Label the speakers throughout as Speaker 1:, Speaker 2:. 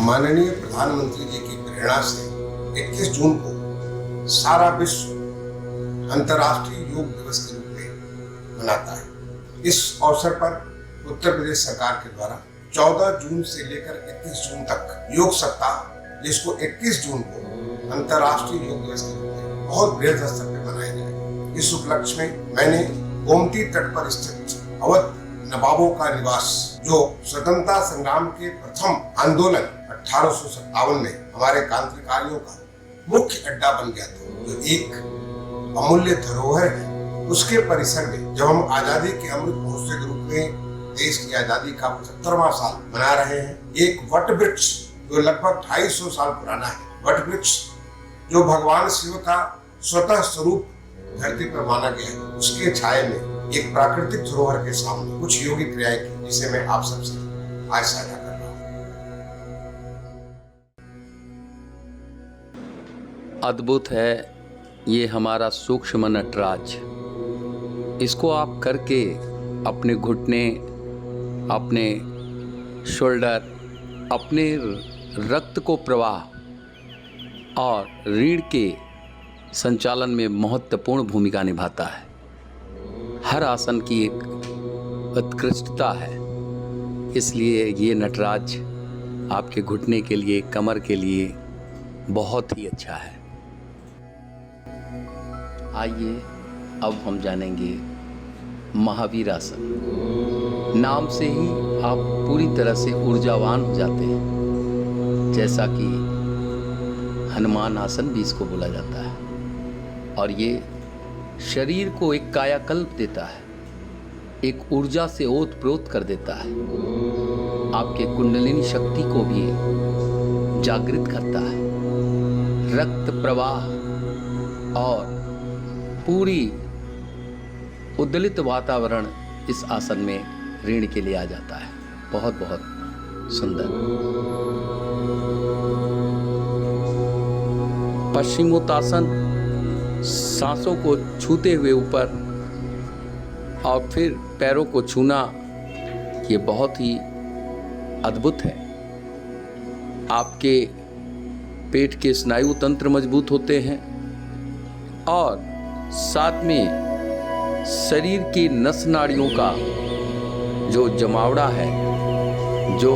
Speaker 1: माननीय प्रधानमंत्री जी की प्रेरणा से 21 जून को सारा विश्व अंतर्राष्ट्रीय योग दिवस के रूप में मनाता है। इस अवसर पर उत्तर प्रदेश सरकार के द्वारा 14 जून से लेकर 21 जून तक योग सप्ताह, जिसको 21 जून को अंतर्राष्ट्रीय योग दिवस के रूप में बहुत बृहद स्तर पर मनाया जाए। इस उपलक्ष्य में मैंने गोमती तट पर स्थित अवध नवाबों का निवास, जो स्वतंत्रता संग्राम के प्रथम आंदोलन 1857 में हमारे क्रांतिकारियों का मुख्य अड्डा बन गया था, जो एक अमूल्य धरोहर है, उसके परिसर में जब हम आजादी के अमृत महोत्सव के रूप में देश की आजादी का 75वां साल मना रहे हैं, एक वट वृक्ष जो लगभग 250 साल पुराना है, वट वृक्ष जो भगवान शिव का स्वतः स्वरूप धरती पर माना गया है, उसके छाये में एक प्राकृतिक धरोहर के सामने कुछ योगी क्रियाएं की, जिसे मैं आप सबसे आज साझा कर रहा हूं।
Speaker 2: अद्भुत है ये हमारा सूक्ष्म नटराज। इसको आप करके अपने घुटने, अपने शोल्डर, अपने रक्त को प्रवाह और रीढ़ के संचालन में महत्वपूर्ण भूमिका निभाता है। हर आसन की एक उत्कृष्टता है, इसलिए ये नटराज आपके घुटने के लिए, कमर के लिए बहुत ही अच्छा है। आइए अब हम जानेंगे महावीर आसन। नाम से ही आप पूरी तरह से ऊर्जावान हो जाते हैं, जैसा कि हनुमान आसन भी इसको बोला जाता है। और ये शरीर को एक कायाकल्प देता है, एक ऊर्जा से ओतप्रोत कर देता है, आपके कुंडलिनी शक्ति को भी जागृत करता है। रक्त प्रवाह और पूरी उद्दलित वातावरण इस आसन में ऋण के लिए आ जाता है। बहुत बहुत सुंदर। पश्चिमोत्तासन, सांसों को छूते हुए ऊपर और फिर पैरों को छूना, ये बहुत ही अद्भुत है। आपके पेट के स्नायु तंत्र मजबूत होते हैं और साथ में शरीर की नस नाड़ियों का जो जमावड़ा है, जो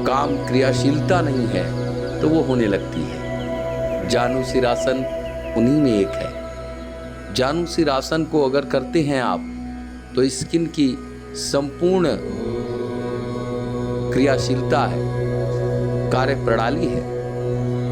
Speaker 2: काम क्रियाशीलता नहीं है, तो वो होने लगती है। जानुशिरासन उन्हीं में एक है। जानुशिरासन को अगर करते हैं आप, तो स्किन की संपूर्ण क्रियाशीलता है, कार्य प्रणाली है,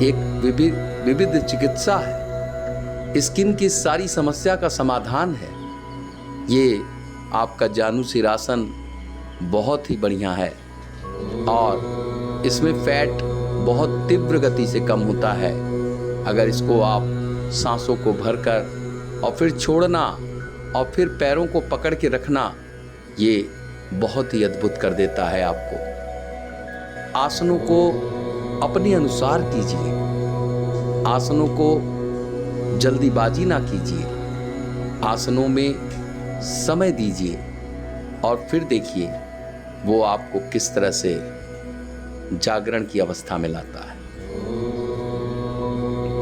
Speaker 2: एक विविध चिकित्सा है, स्किन की सारी समस्या का समाधान है। ये आपका जानुशिरासन बहुत ही बढ़िया है और इसमें फैट बहुत तीव्र गति से कम होता है। अगर इसको आप सांसों को भरकर और फिर छोड़ना और फिर पैरों को पकड़ के रखना, ये बहुत ही अद्भुत कर देता है आपको। आसनों को अपने अनुसार कीजिए, आसनों को जल्दीबाजी ना कीजिए, आसनों में समय दीजिए और फिर देखिए वो आपको किस तरह से जागरण की अवस्था में लाता है।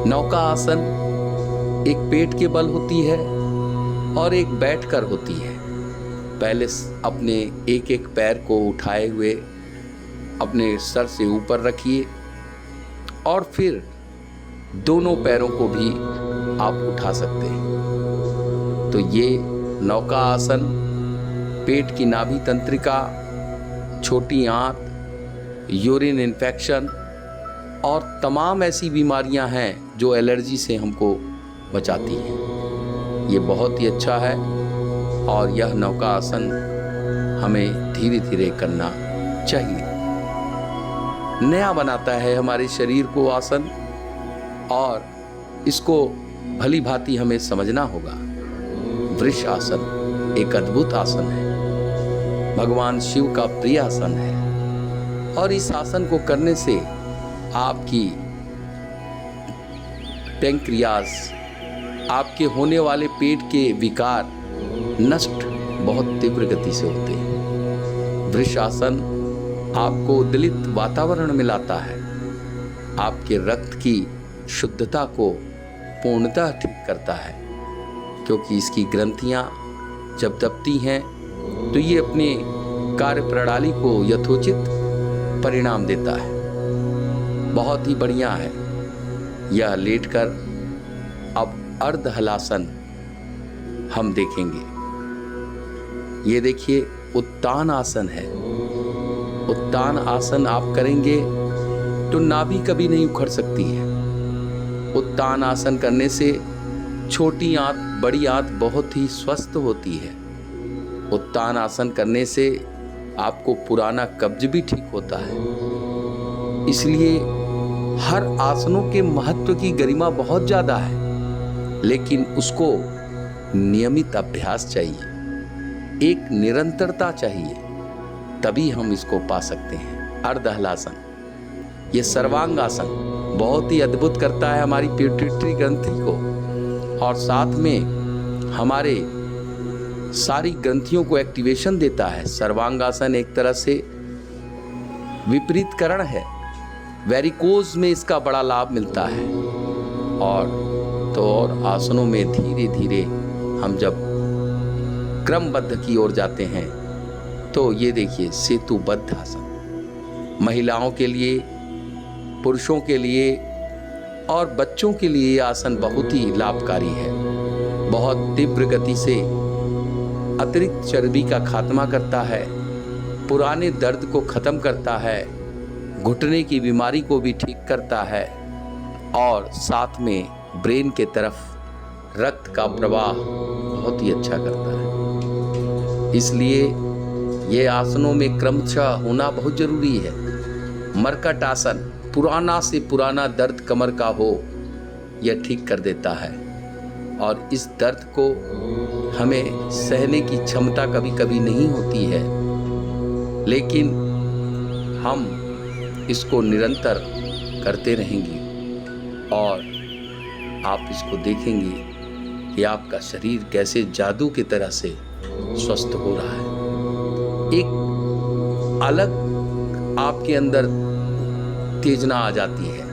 Speaker 2: नौका आसन एक पेट के बल होती है और एक बैठकर होती है। पहले अपने एक एक पैर को उठाए हुए अपने सर से ऊपर रखिए और फिर दोनों पैरों को भी आप उठा सकते हैं। तो ये नौका आसन पेट की नाभि तंत्रिका, छोटी आंत, यूरिन इन्फेक्शन और तमाम ऐसी बीमारियां हैं जो एलर्जी से हमको बचाती हैं। ये बहुत ही अच्छा है और यह नौका आसन हमें धीरे धीरे करना चाहिए। नया बनाता है हमारे शरीर को आसन और इसको भली भांति हमें समझना होगा। वृष आसन एक अद्भुत आसन है, भगवान शिव का प्रिय आसन है और इस आसन को करने से आपकी पैंक्रियास, आपके होने वाले पेट के विकार नष्ट बहुत तीव्र गति से होते हैं। वृष आसन आपको उद्दलित वातावरण में लाता है आपके रक्त की शुद्धता को पूर्णतः ठीक करता है, क्योंकि इसकी ग्रंथियां जब दबती हैं तो ये अपने कार्य प्रणाली को यथोचित परिणाम देता है। बहुत ही बढ़िया है। यह लेटकर अब अर्ध हलासन हम देखेंगे। ये देखिए उत्तान आसन है। उत्तान आसन आप करेंगे तो नाभि कभी नहीं उखड़ सकती है। उत्तान आसन करने से छोटी आंत बड़ी आंत बहुत ही स्वस्थ होती है। उत्तान आसन करने से आपको पुराना कब्ज भी ठीक होता है। इसलिए हर आसनों के महत्व की गरिमा बहुत ज़्यादा है, लेकिन उसको नियमित अभ्यास चाहिए, एक निरंतरता चाहिए, तभी हम इसको पा सकते हैं। अर्ध हलासन, ये सर्वांग आसन बहुत ही अद्भुत करता है हमारी पिट्यूटरी ग्रंथि को, और साथ में हमारे सारी ग्रंथियों को एक्टिवेशन देता है। सर्वांगासन एक तरह से विपरीतकरण है। वेरिकोज में इसका बड़ा लाभ मिलता है। और आसनों में धीरे धीरे हम जब क्रमबद्ध की ओर जाते हैं तो ये देखिए सेतुबद्ध आसन, महिलाओं के लिए, पुरुषों के लिए और बच्चों के लिए ये आसन बहुत ही लाभकारी है। बहुत तीव्र गति से अतिरिक्त चर्बी का खात्मा करता है, पुराने दर्द को ख़त्म करता है, घुटने की बीमारी को भी ठीक करता है, और साथ में ब्रेन के तरफ रक्त का प्रवाह बहुत ही अच्छा करता है। इसलिए ये आसनों में क्रमशः होना बहुत ज़रूरी है। मरकट आसन, पुराना से पुराना दर्द कमर का हो, यह ठीक कर देता है, और इस दर्द को हमें सहने की क्षमता कभी कभी नहीं होती है, लेकिन हम इसको निरंतर करते रहेंगे और आप इसको देखेंगे कि आपका शरीर कैसे जादू की तरह से स्वस्थ हो रहा है। एक अलग आपके अंदर तेजना आ जाती है,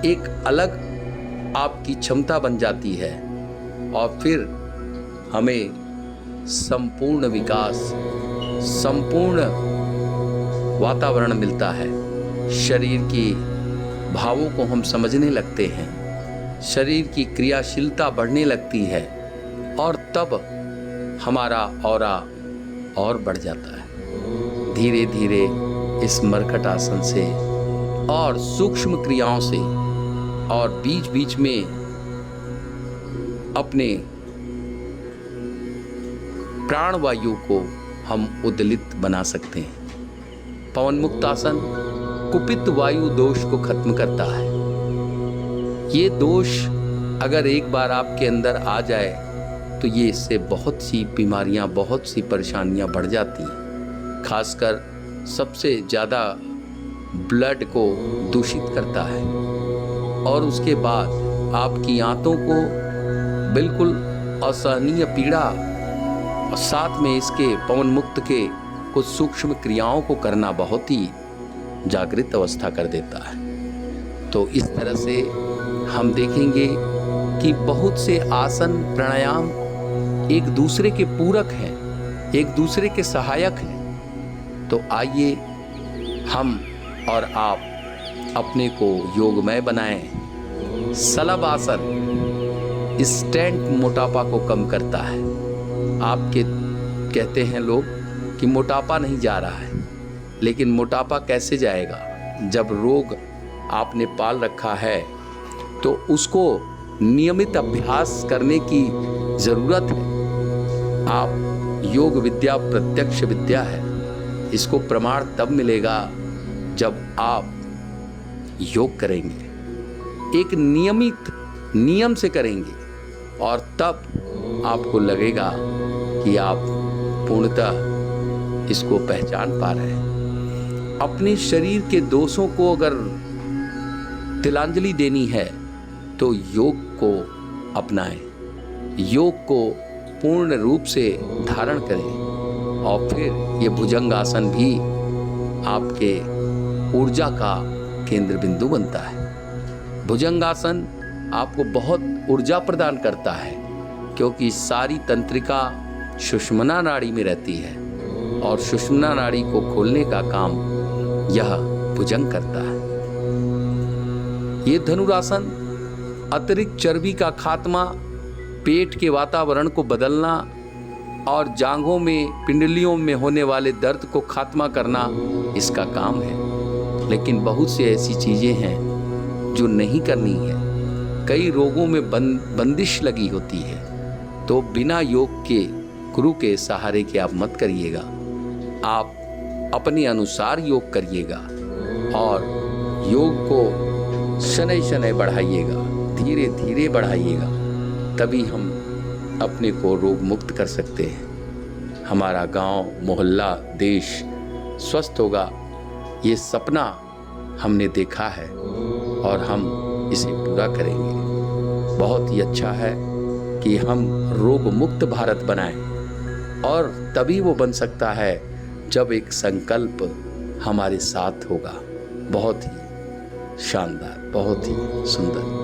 Speaker 2: एक अलग आपकी क्षमता बन जाती है, और फिर हमें संपूर्ण विकास, संपूर्ण वातावरण मिलता है। शरीर की भावों को हम समझने लगते हैं, शरीर की क्रियाशीलता बढ़ने लगती है, और तब हमारा ऑरा और बढ़ जाता है। धीरे धीरे इस मरकट आसन से और सूक्ष्म क्रियाओं से और बीच बीच में अपने प्राणवायु को हम उद्दलित बना सकते हैं। पवन मुक्त आसन कुपित वायु दोष को खत्म करता है। ये दोष अगर एक बार आपके अंदर आ जाए तो ये इससे बहुत सी बीमारियां, बहुत सी परेशानियां बढ़ जाती हैं। खासकर सबसे ज़्यादा ब्लड को दूषित करता है, और उसके बाद आपकी आंतों को बिल्कुल असहनीय पीड़ा, और साथ में इसके पवन मुक्त के कुछ सूक्ष्म क्रियाओं को करना बहुत ही जागृत अवस्था कर देता है। तो इस तरह से हम देखेंगे कि बहुत से आसन प्राणायाम एक दूसरे के पूरक हैं, एक दूसरे के सहायक हैं। तो आइए हम और आप अपने को योगमय बनाएं। सलब आसन स्टेंट मोटापा को कम करता है। आपके कहते हैं लोग कि मोटापा नहीं जा रहा है, लेकिन मोटापा कैसे जाएगा? जब रोग आपने पाल रखा है तो उसको नियमित अभ्यास करने की ज़रूरत है। आप योग विद्या प्रत्यक्ष विद्या है, इसको प्रमाण तब मिलेगा जब आप योग करेंगे, एक नियमित नियम से करेंगे, और तब आपको लगेगा कि आप पूर्णतः इसको पहचान पा रहे हैं। अपने शरीर के दोषों को अगर तिलांजलि देनी है तो योग को अपनाएं, योग को पूर्ण रूप से धारण करें, और फिर ये भुजंग आसन भी आपके ऊर्जा का केंद्र बिंदु बनता है। भुजंगासन आपको बहुत ऊर्जा प्रदान करता है, क्योंकि सारी तंत्रिका सुषुम्ना नाड़ी में रहती है और सुषुम्ना नाड़ी को खोलने का काम यह भुजंग करता है। ये धनुरासन अतिरिक्त चर्बी का खात्मा, पेट के वातावरण को बदलना और जांघों में, पिंडलियों में होने वाले दर्द को खात्मा करना इसका काम है। लेकिन बहुत सी ऐसी चीज़ें हैं जो नहीं करनी है। कई रोगों में बंदिश लगी होती है, तो बिना योग के, गुरु के सहारे के आप मत करिएगा। आप अपने अनुसार योग करिएगा और योग को शनै शनै बढ़ाइएगा, धीरे धीरे बढ़ाइएगा, तभी हम अपने को रोग मुक्त कर सकते हैं। हमारा गांव, मोहल्ला, देश स्वस्थ होगा, ये सपना हमने देखा है और हम इसे पूरा करेंगे। बहुत ही अच्छा है कि हम रोग मुक्त भारत बनाएं, और तभी वो बन सकता है जब एक संकल्प हमारे साथ होगा। बहुत ही शानदार, बहुत ही सुंदर।